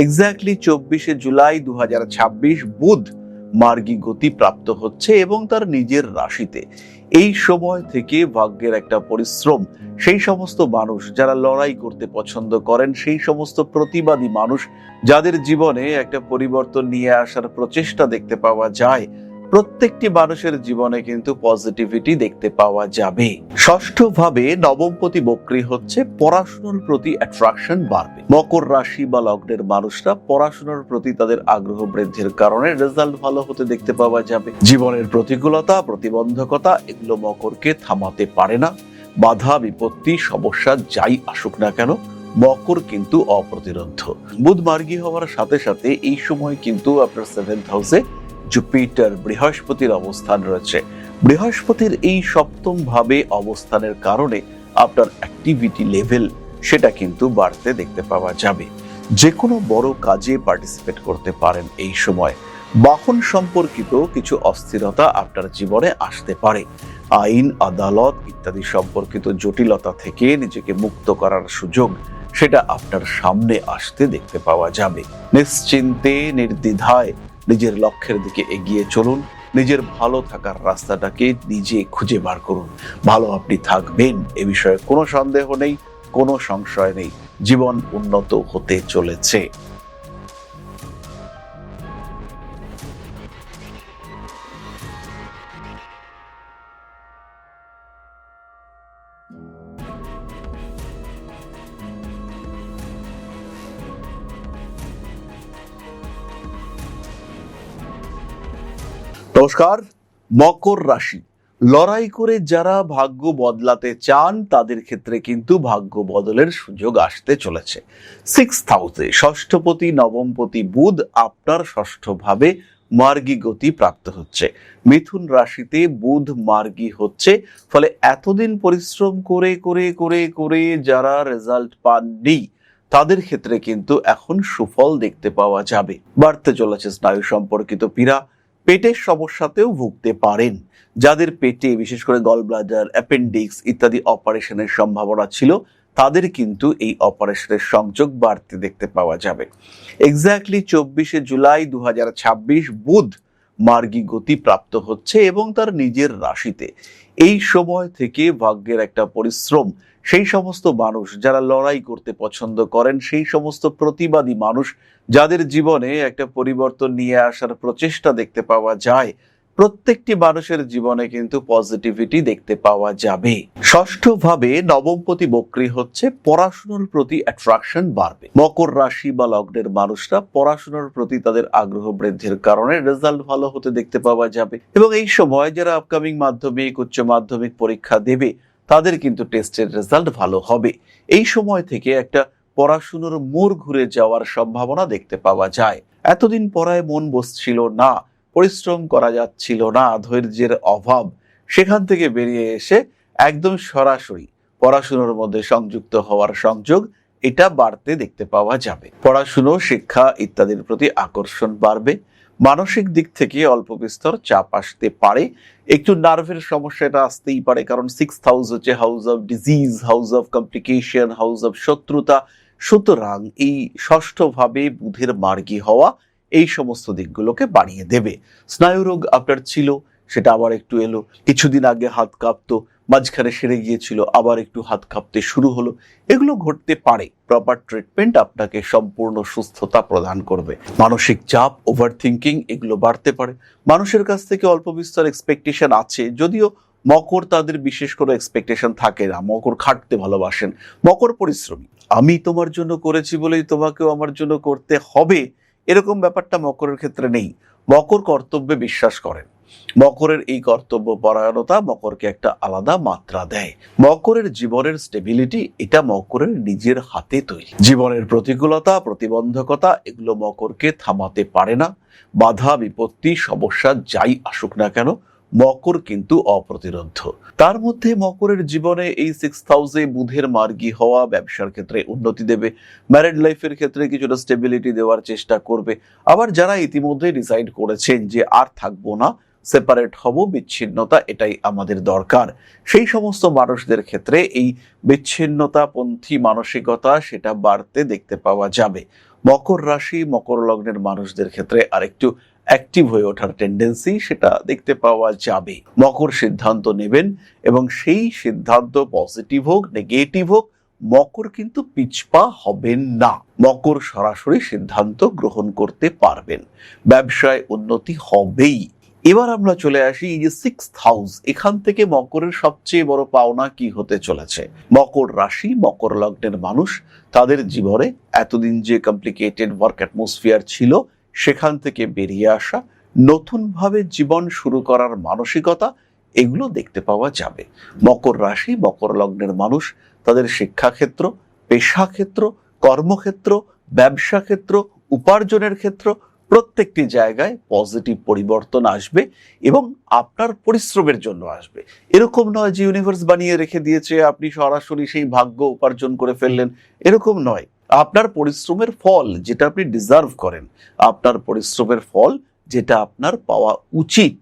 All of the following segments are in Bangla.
এক্স্যাক্টলি 24শে জুলাই 2026 বুধ মার্গী গতি প্রাপ্ত হচ্ছে এবং তার নিজের রাশিতে। এই সময় থেকে ভাগ্যের একটা পরিশ্রম, সেই সমস্ত মানুষ যারা লড়াই করতে পছন্দ করেন, সেই সমস্ত প্রতিবাদী মানুষ যাদের জীবনে একটা পরিবর্তন নিয়ে আসার প্রচেষ্টা দেখতে পাওয়া যায়, প্রত্যেকটি মানুষের জীবনে কিন্তু পজিটিভিটি দেখতে পাওয়া যাবে। ষষ্ঠ ভাবে নবমপতি বক্রী হচ্ছে, পড়াশোনার প্রতি অ্যাট্রাকশন বাড়বে। মকর রাশি বা লগ্নের মানুষরা পড়াশোনার প্রতি তাদের আগ্রহ বৃদ্ধির কারণে রেজাল্ট ভালো হতে দেখতে পাওয়া যাবে। জীবনের প্রতিকূলতা, প্রতিবন্ধকতা এগুলো মকরকে থামাতে পারে না। বাধা বিপত্তি সমস্যা যাই আসুক না কেন, মকর কিন্তু অপ্রতিরোধ্য। বুধ মার্গী হওয়ার সাথে সাথে এই সময় কিন্তু আপনার 7th হাউসে জুপিটার বৃহস্পতির অবস্থান রয়েছে। বৃহস্পতির এই সপ্তম ভাবে অবস্থানের কারণে আপনার অ্যাক্টিভিটি লেভেল সেটা কিন্তু বাড়তে দেখতে পাওয়া যাবে। যে কোনো বড় কাজে পার্টিসিপেট করতে পারেন এই সময়। বাহন সম্পর্কিত কিছু অস্থিরতা আপনার জীবনে আসতে পারে। আইন আদালত ইত্যাদি সম্পর্কিত জটিলতা থেকে নিজেকে মুক্ত করার সুযোগ সেটা আপনার সামনে আসতে দেখতে পাওয়া যাবে। নিশ্চিন্তে নির্দ্বিধায় নিজের লক্ষ্যের দিকে এগিয়ে চলুন। নিজের ভালো থাকার রাস্তাটাকে নিজে খুঁজে বার করুন। ভালো আপনি থাকবেন এ বিষয়ে কোনো সন্দেহ নেই, কোনো সংশয় নেই। জীবন উন্নত হতে চলেছে। নমস্কার। মকর রাশি, লড়াই করে যারা ভাগ্য বদলাতে চান তাদের ক্ষেত্রে কিন্তু ভাগ্য বদলের সুযোগ আসতে চলেছে। 6th হাউসে ষষ্ঠপতি নবমপতি বুধ আপনার ষষ্ঠ ভাবে মার্গী গতি প্রাপ্ত হচ্ছে। মিথুন রাশিতে বুধ মার্গী হচ্ছে, ফলে এতদিন পরিশ্রম করে করে করে করে যারা রেজাল্ট পাননি তাদের ক্ষেত্রে কিন্তু এখন সুফল দেখতে পাওয়া যাবে। বাড়তে চলেছে স্নায়ু সম্পর্কিত পীড়া। পেটের সমস্যাতেও ভুগতে পারেন। যাদের পেটে বিশেষ করে গল ব্লাডার, অ্যাপেন্ডিক্স ইত্যাদি অপারেশনের সম্ভাবনা ছিল, তাদের কিন্তু এই অপারেশনের সংযোগ বাড়তে দেখতে পাওয়া যাবে। এক্স্যাক্টলি 24শে জুলাই 2026 বুধ মার্গী গতি প্রাপ্ত হচ্ছে এবং তার নিজের রাশিতে। এই সময় থেকে ভাগ্যের একটা পরিশ্রম, সেই সমস্ত মানুষ যারা লড়াই করতে পছন্দ করেন, সেই সমস্ত প্রতিবাদী মানুষ যাদের জীবনে একটা পরিবর্তন নিয়ে আসার প্রচেষ্টা দেখতে পাওয়া যায়, প্রত্যেকটি মানুষের জীবনে কিন্তু পজিটিভিটি দেখতে পাওয়া যাবে। ষষ্ঠ ভাবে নবমপতি বক্রী হচ্ছে, পড়াশোনার প্রতি অ্যাট্রাকশন বাড়বে। মকর রাশি বা লগ্নের মানুষরা পড়াশোনার প্রতি তাদের আগ্রহ বৃদ্ধির কারণে রেজাল্ট ভালো হতে দেখতে পাওয়া যাবে এবং এই সময় যারা আপকামিং মাধ্যমিক, উচ্চ মাধ্যমিক পরীক্ষা দেবে তাদের কিন্তু টেস্টের রেজাল্ট ভালো হবে। এই সময় থেকে একটা পড়াশোনার মোড় ঘুরে যাওয়ার সম্ভাবনা দেখতে পাওয়া যায়। এতদিন পড়ায় মন বসছিল না, পরিশ্রম করা যাচ্ছিল না, ধৈর্যের অভাব, সেখান থেকে বেরিয়ে এসে একদম সরাসরি পড়াশোনার মধ্যে সংযুক্ত হওয়ার সংযোগ এটা বাড়তে দেখতে পাওয়া যাবে। পড়াশুনো, শিক্ষা ইত্যাদির প্রতি আকর্ষণ বাড়বে। মানসিক দিক থেকে অল্প বিস্তর চাপ আসতে পারে। একটু নার্ভের সমস্যা এটা আসতেই পারে, কারণ 6th হাউস হচ্ছে house of disease, house of complication, house of শত্রুতা। সুতরাং এই ষষ্ঠ ভাবে বুধের মার্গী হওয়া এই সমস্ত দিকগুলোকে বাড়িয়ে দেবে। স্নায়ুরোগ আপনার ছিল, সেটা আবার একটু এলো। কিছুদিন আগে হাত কাঁপতো, মাঝখানে সেরে গিয়েছিল, আবার একটু হাত কাঁপতে শুরু হলো। এগুলো ঘটতে পারে। প্রপার ট্রিটমেন্ট আপনাকে সম্পূর্ণ সুস্থতা প্রদান করবে। মানসিক চাপ, ওভার থিঙ্কিং এগুলো বাড়তে পারে। মানুষের কাছ থেকে অল্প বিস্তর এক্সপেকটেশন আছে, যদিও মকর তাদের বিশেষ কোনো এক্সপেকটেশন থাকে না। মকর খাটতে ভালোবাসেন, মকর পরিশ্রমী। আমি তোমার জন্য করেছি বলেই তোমাকেও আমার জন্য করতে হবে, এরকম ব্যাপারটা মকরের ক্ষেত্রে নেই। মকর কর্তব্যে বিশ্বাস করেন। মকরের এই কর্তব্য পরায়ণতা মকরকে একটা আলাদা মাত্রা দেয়। মকরের জীবনের স্টেবিলিটি এটা মকরের নিজের হাতে তৈরি। জীবনের প্রতিকূলতা, প্রতিবন্ধকতা এগুলো মকরকে থামাতে পারে না। বাধা বিপত্তি সমস্যা যাই আসুক না কেন, মকর কিন্তু অপ্রতিরোধ্য। তার মধ্যে মকরের জীবনে এই 6th হাউসে বুধের মার্গী হওয়া ব্যবসার ক্ষেত্রে উন্নতি দেবে। ম্যারিড লাইফের ক্ষেত্রে কিছুটা স্টেবিলিটি দেওয়ার চেষ্টা করবে। আবার যারা ইতিমধ্যে ডিসাইড করেছেন যে আর থাকবো না, সেপারেট হব, বিচ্ছিন্নতা এটাই আমাদের দরকার, সেই সমস্ত মানুষদের ক্ষেত্রে এই বিচ্ছিন্নতাপন্থী মানসিকতা সেটা বাড়তে দেখতে পাওয়া যাবে। মকর রাশি মকর লগ্নের মানুষদের ক্ষেত্রে আরেকটু অ্যাক্টিভ হয়ে ওঠার টেন্ডেন্সি সেটা দেখতে পাওয়া যাবে। মকর সিদ্ধান্ত নেবেন এবং সেই সিদ্ধান্ত পজিটিভ হোক নেগেটিভ হোক, মকর কিন্তু পিছপা হবেন না। মকর সরাসরি সিদ্ধান্ত গ্রহণ করতে পারবেন, ব্যবসায় উন্নতি হবেই। এবার আমরা চলে আসি এই যে 6th হাউস, এখান থেকে মকরের সবচেয়ে বড় পাওনা কি হতে চলেছে। মকর রাশি মকর লগ্নের মানুষ, তাদের জীবনে এতদিন যে কমপ্লিকেটেড ওয়ার্ক অ্যাটমসফিয়ার ছিল সেখান থেকে বেরিয়ে আসা, নতুনভাবে জীবন শুরু করার মানসিকতা, এগুলো দেখতে পাওয়া যাবে। মকর রাশি মকর লগ্নের মানুষ তাদের শিক্ষাক্ষেত্র, পেশাক্ষেত্র, কর্মক্ষেত্র, ব্যবসা ক্ষেত্র, উপার্জনের ক্ষেত্র প্রত্যেকটি জায়গায় পজিটিভ পরিবর্তন আসবে এবং আপনার পরিশ্রমের জন্য আসবে। এরকম নয় যে ইউনিভার্স বানিয়ে রেখে দিয়েছে আপনি সরাসরি সেই ভাগ্য উপার্জন করে ফেললেন, এরকম নয়। আপনার পরিশ্রমের ফল যেটা আপনি ডিজার্ভ করেন, আপনার পরিশ্রমের ফল যেটা আপনার পাওয়া উচিত,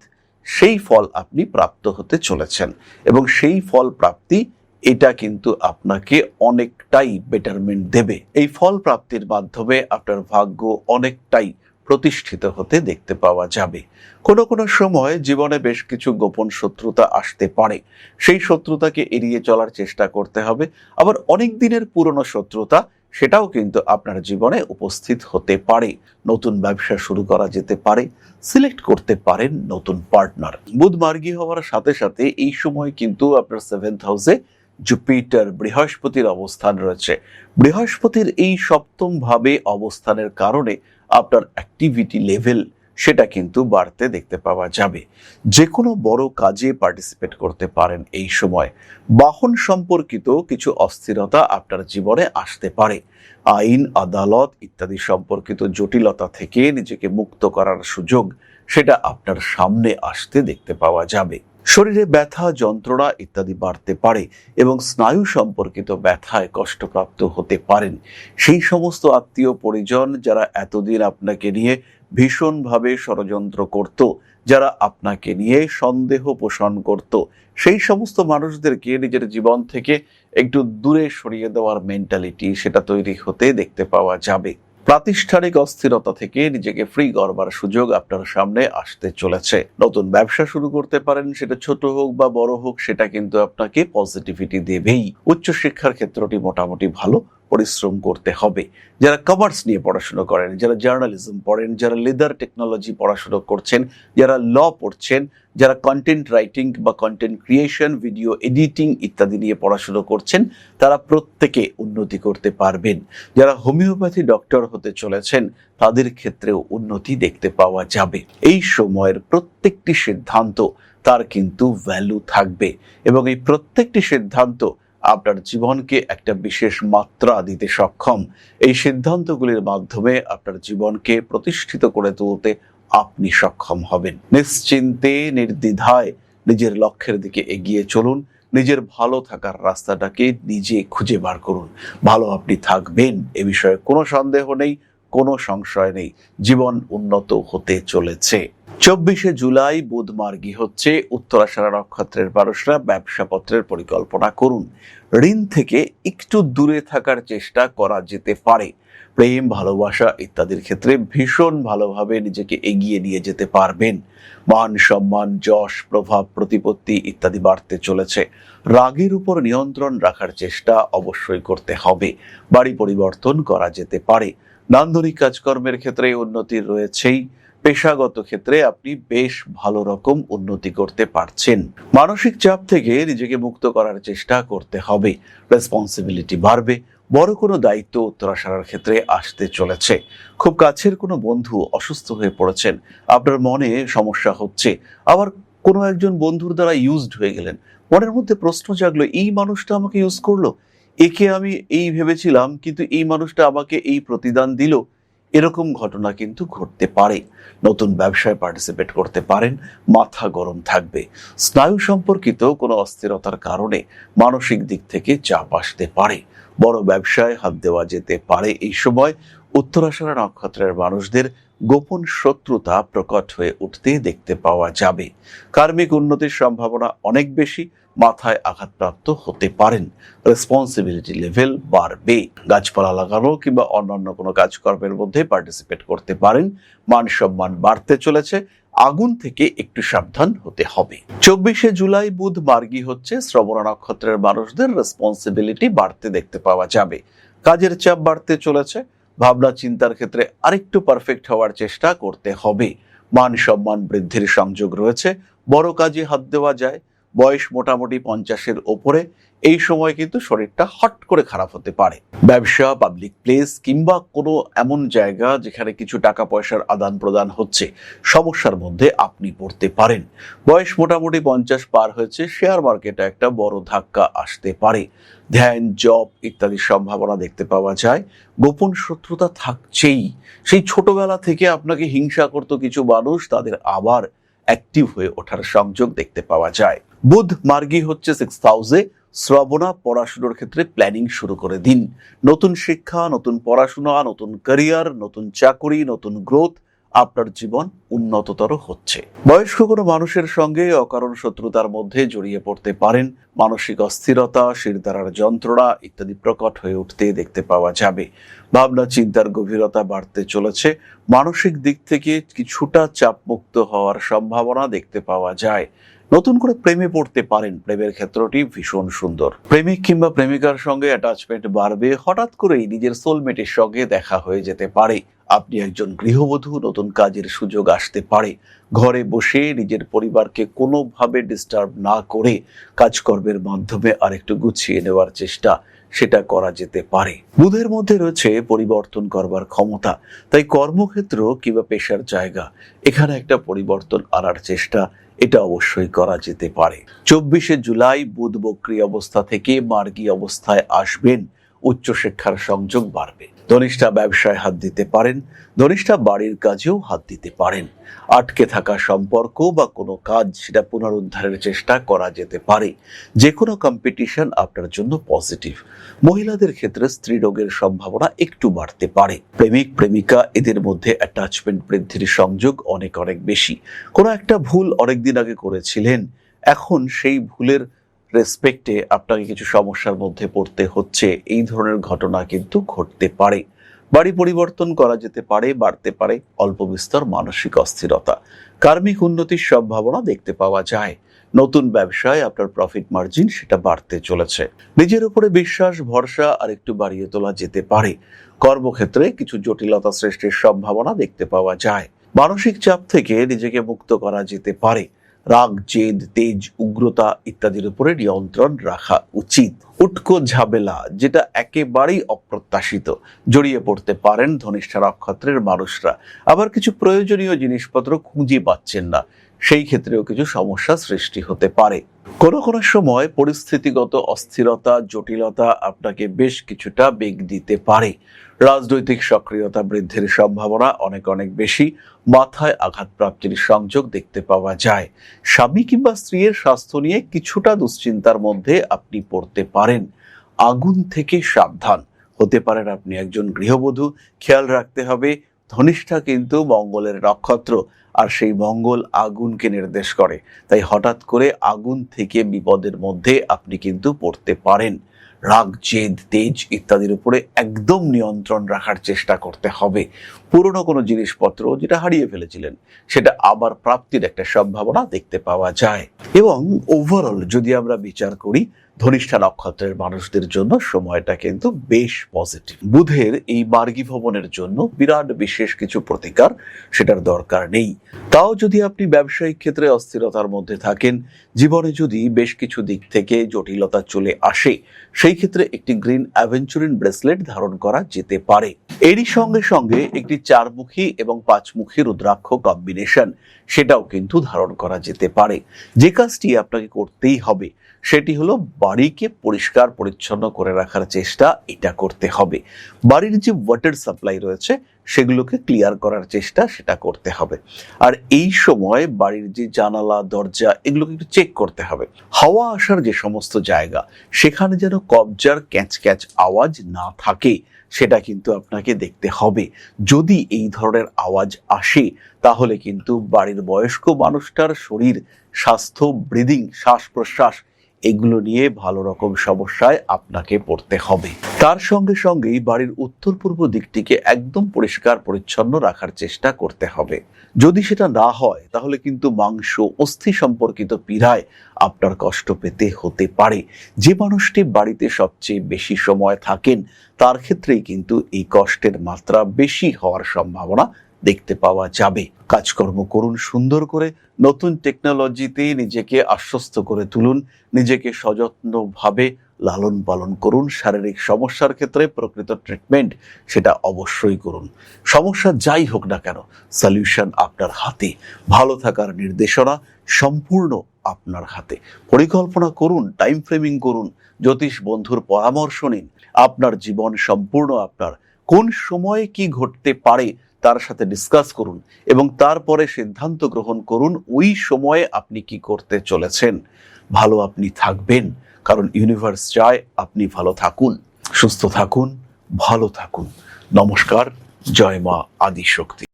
সেই ফল আপনি প্রাপ্ত হতে চলেছেন এবং সেই ফল প্রাপ্তি এটা কিন্তু আপনাকে অনেকটাই বেটারমেন্ট দেবে। এই ফল প্রাপ্তির মাধ্যমে আপনার ভাগ্য অনেকটাই প্রতিষ্ঠিত হতে দেখতে পাওয়া যাবে। কোনো কোনো সময় জীবনে বেশ কিছু গোপন শত্রুতা আসতে পারে, সেই শত্রুতাকে এড়িয়ে চলার চেষ্টা করতে হবে। আবার অনেক দিনের পুরনো শত্রুতা সেটাও কিন্তু আপনার জীবনে উপস্থিত হতে পারে। নতুন ব্যবসা শুরু করা যেতে পারে, সিলেক্ট করতে পারেন নতুন পার্টনার। বুধ মার্গী হওয়ার সাথে সাথে এই সময় কিন্তু আপনার 7th হাউসে জুপিটার বৃহস্পতির অবস্থান রয়েছে। বৃহস্পতির এই সপ্তম ভাবে অবস্থানের কারণে আপনার অ্যাক্টিভিটি লেভেল সেটা কিন্তু বাড়তে দেখতে পাওয়া যাবে। যে কোনো বড় কাজে পার্টিসিপেট করতে পারেন এই সময়। বাহন সম্পর্কিত কিছু অস্থিরতা আপনার জীবনে আসতে পারে। আইন আদালত ইত্যাদি সম্পর্কিত জটিলতা থেকে নিজেকে মুক্ত করার সুযোগ সেটা আপনার সামনে আসতে দেখতে পাওয়া যাবে। শরীরে ব্যথা যন্ত্রণা ইত্যাদি বাড়তে পারে এবং স্নায়ু সম্পর্কিত ব্যথায় কষ্টপ্রাপ্ত হতে পারেন। সেই সমস্ত আত্মীয় পরিজন যারা এতদিন আপনাকে নিয়ে ভীষণভাবে ষড়যন্ত্র করত, যারা আপনাকে নিয়ে সন্দেহ পোষণ করত, সেই সমস্ত মানুষদেরকে নিজের জীবন থেকে একটু দূরে সরিয়ে দেওয়ার মেন্টালিটি সেটা তৈরি হতে দেখতে পাওয়া যাবে। প্রাতিষ্ঠানিক অস্থিরতা থেকে নিজেকে ফ্রি করবার সুযোগ আপনার সামনে আসতে চলেছে। নতুন ব্যবসা শুরু করতে পারেন, সেটা ছোট হোক বা বড় হোক, সেটা কিন্তু আপনাকে পজিটিভিটি দেবেই। উচ্চশিক্ষার ক্ষেত্রটি মোটামুটি ভালো, পরিশ্রম করতে হবে। যারা কমার্স নিয়ে পড়াশোনা করেন, যারা জার্নালিজম পড়েন, যারা লেদার টেকনোলজি পড়াশোনা করছেন, যারা ল পড়ছেন, যারা কন্টেন্ট রাইটিং বা কন্টেন্ট ক্রিয়েশন, ভিডিও এডিটিং ইত্যাদি নিয়ে পড়াশোনা করছেন, তারা প্রত্যেকে উন্নতি করতে পারবেন। যারা হোমিওপ্যাথি ডক্টর হতে চলেছেন তাদের ক্ষেত্রেও উন্নতি দেখতে পাওয়া যাবে। এই সময়ের প্রত্যেকটি সিদ্ধান্ত তার কিন্তু ভ্যালু থাকবে এবং এই প্রত্যেকটি সিদ্ধান্ত আপনার জীবনকে একটা বিশেষ মাত্রা দিতে সক্ষম। এই সিদ্ধান্তগুলির মাধ্যমে আপনার জীবনকে প্রতিষ্ঠিত করে তুলতে আপনি সক্ষম হবেন। নিশ্চিন্তে নির্দ্বিধায় নিজের লক্ষ্যের দিকে এগিয়ে চলুন। নিজের ভালো থাকার রাস্তাটাকে নিজে খুঁজে বার করুন। ভালো আপনি থাকবেন এ বিষয়ে কোনো সন্দেহ নেই, কোনো সংশয় নেই। জীবন উন্নত হতে চলেছে। 24শে জুলাই বুধ মার্গী হচ্ছে। উত্তরাষাঢ়া নক্ষত্রের মানুষরা ব্যবসাপত্রের পরিকল্পনা করুন। ঋণ থেকে একটু দূরে থাকার চেষ্টা করা যেতে পারে। প্রেম ভালোবাসা ইত্যাদির ক্ষেত্রে ভীষণ ভালোভাবে নিজেকে এগিয়ে নিয়ে যেতে পারবেন। মান সম্মান যশ প্রভাব প্রতিপত্তি ইত্যাদি বাড়তে চলেছে। রাগের উপর নিয়ন্ত্রণ রাখার চেষ্টা অবশ্যই করতে হবে। বাড়ি পরিবর্তন করা যেতে পারে। নান্দনিক কাজকর্মের ক্ষেত্রে উন্নতি রয়েছেই। পেশাগত ক্ষেত্রে আপনি বেশ ভালো রকম উন্নতি করতে পারছেন। মানসিক চাপ থেকে নিজেকে মুক্ত করার চেষ্টা করতে হবে। রেসপন্সিবিলিটি বাড়বে। বড় কোনো দায়িত্ব উত্তরাষাঢ়ার ক্ষেত্রে আসতে চলেছে। খুব কাছের কোনো বন্ধু অসুস্থ হয়ে পড়েছেন, আপনার মনে সমস্যা হচ্ছে, আবার কোনো একজন বন্ধুর দ্বারা ইউজড হয়ে গেলেন, মনের মধ্যে প্রশ্ন জাগলো, এই মানুষটা আমাকে ইউজ করলো, একে আমি এই ভেবেছিলাম কিন্তু এই মানুষটা আমাকে এই প্রতিদান দিল। এরকম ঘটনা কিন্তু ঘটতে পারে। নতুন ব্যবসায় পার্টিসিপেট করতে পারেন। মাথা গরম থাকবে। স্নায়ু সম্পর্কিত কোনো অস্থিরতার কারণে মানসিক দিক থেকে চাপ আসতে পারে। বড় ব্যবসায় হাত দেওয়া যেতে পারে। এই সময় উত্তরাষাঢ়া নক্ষত্রের মানুষদের গোপন শত্রুতা প্রকট হয়ে উঠতে দেখতে পাওয়া যাবে। কার্মিক উন্নতির সম্ভাবনা অনেক বেশি। মাথায় আঘাতপ্রাপ্ত হতে পারেন। রেসপন্সিবিলিটি লেভেল বাড়বে। গাছপালা লাগানো কিংবা অন্যান্য কোনো কাজকর্মের মধ্যে পার্টিসিপেট করতে পারেন। মান সম্মান বাড়তে চলেছে। আগুন থেকে একটু সাবধান হতে হবে। 24শে জুলাই বুধ মার্গী হচ্ছে। শ্রবণ নক্ষত্রের মানুষদের রেসপন্সিবিলিটি বাড়তে দেখতে পাওয়া যাবে। কাজের চাপ বাড়তে চলেছে। ভাবনা চিন্তার ক্ষেত্রে আরেকটু পারফেক্ট হওয়ার চেষ্টা করতে হবে। মান সম্মান বৃদ্ধির সংযোগ রয়েছে। বড় কাজে হাত দেওয়া যায়। বয়স মোটামুটি 50-এর ওপরে। এই সময় কিন্তু শরীরটা হট করে খারাপ হতে পারে। ব্যবসা, পাবলিক প্লেস কিংবা কোনো এমন জায়গা যেখানে কিছু টাকা পয়সার আদান প্রদান হচ্ছে, সমস্যার মধ্যে আপনি পড়তে পারেন। বয়স মোটামুটি 50 পার হয়েছে। শেয়ার মার্কেটে একটা বড় ধাক্কা আসতে পারে। ধ্যান, জব ইত্যাদির সম্ভাবনা দেখতে পাওয়া যায়। গোপন শত্রুতা থাকছেই। সেই ছোটবেলা থেকে আপনাকে হিংসা করত কিছু মানুষ, তাদের আবার অ্যাক্টিভ হয়ে ওঠার সংযোগ দেখতে পাওয়া যায়। বুধ মার্গী হচ্ছে 6th হাউসে। শ্রবণা পড়াশোনার ক্ষেত্রে প্ল্যানিং শুরু করে দিন। নতুন শিক্ষা, নতুন পড়াশোনা, নতুন ক্যারিয়ার, নতুন চাকরি, নতুন গ্রোথ, আপনার জীবন উন্নততর হচ্ছে। বয়স্ক কোনো মানুষের সঙ্গে অকারণ শত্রুতার মধ্যে জড়িয়ে পড়তে পারেন। মানসিক অস্থিরতা, শিরদাঁড়ার যন্ত্রণা ইত্যাদি প্রকট হয়ে উঠতে দেখতে পাওয়া যাবে। ভাবনা চিন্তার গভীরতা বাড়তে চলেছে। মানসিক দিক থেকে কিছুটা চাপমুক্ত হওয়ার সম্ভাবনা দেখতে পাওয়া যায়। নতুন করে প্রেমে পড়তে পারেন। প্রেমের ক্ষেত্রটি ভীষণ সুন্দর। প্রেমিক কিংবা প্রেমিকার সঙ্গে অ্যাটাচমেন্ট বাড়বে। হঠাৎ করেই নিজের সোলমেটের সঙ্গে দেখা হয়ে যেতে পারে। আপনি একজন গৃহবধূ, নতুন কাজের সুযোগ আসতে পারে। ঘরে বসে নিজের পরিবারকে কোনোভাবে ডিস্টার্ব না করে কাজকর্মের মাধ্যমে আরেকটু গুছিয়ে নেওয়ার চেষ্টা, সেটা করা যেতে পারে। বুধের মধ্যে রয়েছে পরিবর্তন করবার ক্ষমতা। তাই কর্মক্ষেত্র কিংবা পেশার জায়গা, এখানে একটা পরিবর্তন আনার চেষ্টা, এটা অবশ্যই করা যেতে পারে। 24শে জুলাই বুধ বক্রী অবস্থা থেকে মার্গী অবস্থায় আসবেন। উচ্চশিক্ষার সংযোগ বাড়বে। ধনিষ্ঠা ব্যবসায় হাত দিতে পারেন। ধনিষ্ঠা বাড়ির কাজেও হাত দিতে পারেন। আটকে থাকা সম্পর্ক বা কোনো কাজ, সেটা পুনরুদ্ধারের চেষ্টা করা যেতে পারে। যে কোনো কম্পিটিশন আপনার জন্য পজিটিভ। মহিলাদের ক্ষেত্রে স্ত্রী রোগের সম্ভাবনা একটু বাড়তে পারে। প্রেমিক প্রেমিকা এদের মধ্যে অ্যাটাচমেন্ট বৃদ্ধির সংযোগ অনেক অনেক বেশি। কোনো একটা ভুল অনেকদিন আগে করেছিলেন, এখন সেই ভুলের রেসপেক্টে আপনাকে কিছু সমস্যার মধ্যে পড়তে হচ্ছে। এই ধরনের ঘটনা কিন্তু ঘটতে পারে। বাড়ি পরিবর্তন করা যেতে পারে। বাড়তে পারে অল্প বিস্তর মানসিক অস্থিরতা। কার্মিক উন্নতির সম্ভাবনা দেখতে পাওয়া যায়। নতুন ব্যবসায় আপনার প্রফিট মার্জিন, সেটা বাড়তে চলেছে। নিজের উপরে বিশ্বাস, ভরসা আর একটু বাড়িয়ে তোলা যেতে পারে। কর্মক্ষেত্রে কিছু জটিলতা সৃষ্টির সম্ভাবনা দেখতে পাওয়া যায়। মানসিক চাপ থেকে নিজেকে মুক্ত করা যেতে পারে। রাগ, জেদ, তেজ, উগ্রতা ইত্যাদির উপরে নিয়ন্ত্রণ রাখা উচিত। উটকো ঝামেলা, যেটা একেবারেই অপ্রত্যাশিত, জড়িয়ে পড়তে পারেন ধনিষ্ঠা নক্ষত্রের মানুষরা। আবার কিছু প্রয়োজনীয় জিনিসপত্র খুঁজে পাচ্ছেন না, সেই ক্ষেত্রেও কিছু সমস্যা সৃষ্টি হতে পারে। কোনো কোনো সময় পরিস্থিতিগত অস্থিরতা, জটিলতা আপনাকে বেশ কিছুটা বেগ দিতে পারে। রাজনৈতিক সক্রিয়তা বৃদ্ধির সম্ভাবনা অনেক অনেক বেশি। মাথায় আঘাতপ্রাপ্তির সংযোগ দেখতে পাওয়া যায়। স্বামী কিংবা স্ত্রীর স্বাস্থ্য নিয়ে কিছুটা দুশ্চিন্তার মধ্যে আপনি পড়তে পারেন। আগুন থেকে সাবধান হতে পারেন আপনি একজন গৃহবধূ। খেয়াল রাখতে হবে, ধনিষ্ঠা কিন্তু মঙ্গলের নক্ষত্র, আর সেই মঙ্গল আগুনকে নির্দেশ করে। তাই হঠাৎ করে আগুন থেকে বিপদের মধ্যে আপনি কিন্তু পড়তে পারেন। রাগ, জেদ, তেজ ইত্যাদির উপরে একদম নিয়ন্ত্রণ রাখার চেষ্টা করতে হবে। পুরনো কোনো জিনিসপত্র যেটা হারিয়ে ফেলেছিলেন, সেটা আবার প্রাপ্তির একটা সম্ভাবনা দেখতে পাওয়া যায়। এবং ওভারঅল যদি আমরা বিচার করি, ধনিষ্ঠা নক্ষত্রের মানুষদের জন্য সময়টা কিন্তু বেশ পজিটিভ। বুধের এই মার্গী ভবনের জন্য বিরাট বিশেষ কিছু প্রতিকার, সেটার দরকার নেই। তাও যদি আপনি ব্যবসায়িক ক্ষেত্রে অস্থিরতার মধ্যে থাকেন, জীবনে যদি বেশ কিছু দিক থেকে জটিলতা চলে আসে, সেই ক্ষেত্রে একটি গ্রিন অ্যাভেঞ্চুরিন ব্রেসলেট ধারণ করা যেতে পারে। এরই সঙ্গে সঙ্গে একটি 4মুখী এবং 5মুখী রুদ্রাক্ষ কম্বিনেশন, সেটাও কিন্তু ধারণ করা যেতে পারে। যে কাজটি আপনাকে করতেই হবে, সেটি হলো বাড়িকে পরিষ্কার পরিচ্ছন্ন করে রাখার চেষ্টা, এটা করতে হবে। বাড়ির যে ওয়াটার সাপ্লাই রয়েছে, সেগুলোকে ক্লিয়ার করার চেষ্টা, সেটা করতে হবে। আর এই সময় বাড়ির যে জানালা, দরজা, এগুলোকে একটু চেক করতে হবে। হাওয়া আসার যে সমস্ত জায়গা, সেখানে যেন কবজার ক্যাচ ক্যাচ আওয়াজ না থাকে, সেটা কিন্তু আপনাকে দেখতে হবে। যদি এই ধরনের আওয়াজ আসে, তাহলে কিন্তু বাড়ির বয়স্ক মানুষটার শরীর, স্বাস্থ্য, ব্রিদিং, শ্বাস প্রশ্বাস, এগুলো নিয়ে ভালো রকম সমস্যায় আপনাকে পড়তে হবে। তার সঙ্গে সঙ্গেই বাড়ির উত্তর পূর্ব দিকটিকে একদম পরিষ্কার পরিচ্ছন্ন রাখার চেষ্টা করতে হবে। যদি সেটা না হয় তাহলে কিন্তু মাংস অস্থি সম্পর্কিত পীড়ায় আপনার কষ্ট পেতে হতে পারে। যে মানুষটি বাড়িতে সবচেয়ে বেশি সময় থাকেন তার ক্ষেত্রেই কিন্তু এই কষ্টের মাত্রা বেশি হওয়ার সম্ভাবনা দেখতে পাওয়া যাবে। কাজকর্ম করুন সুন্দর করে, নতুন টেকনোলজিতে নিজেকে আশ্বস্ত করে তুলুন, নিজেকে সযত্নভাবে লালন পালন করুন। শারীরিক সমস্যার ক্ষেত্রে প্রকৃত ট্রিটমেন্ট সেটা অবশ্যই করুন। সমস্যা যাই হোক না কেন, সলিউশন আপনার হাতে। ভালো থাকার নির্দেশনা সম্পূর্ণ আপনার হাতে। পরিকল্পনা করুন, টাইম ফ্রেমিং করুন, জ্যোতিষ বন্ধুর পরামর্শ নিন। আপনার জীবন সম্পূর্ণ আপনার। কোন সময়ে কি ঘটতে পারে তার সাথে ডিসকাস করুন এবং তারপরে সিদ্ধান্ত গ্রহণ করুন ওই সময়ে আপনি কি করতে চলেছেন। ভালো আপনি থাকবেন, কারণ ইউনিভার্স চায় আপনি ভালো থাকুন, সুস্থ থাকুন, ভালো থাকুন। নমস্কার। জয় মা আদিশক্তি।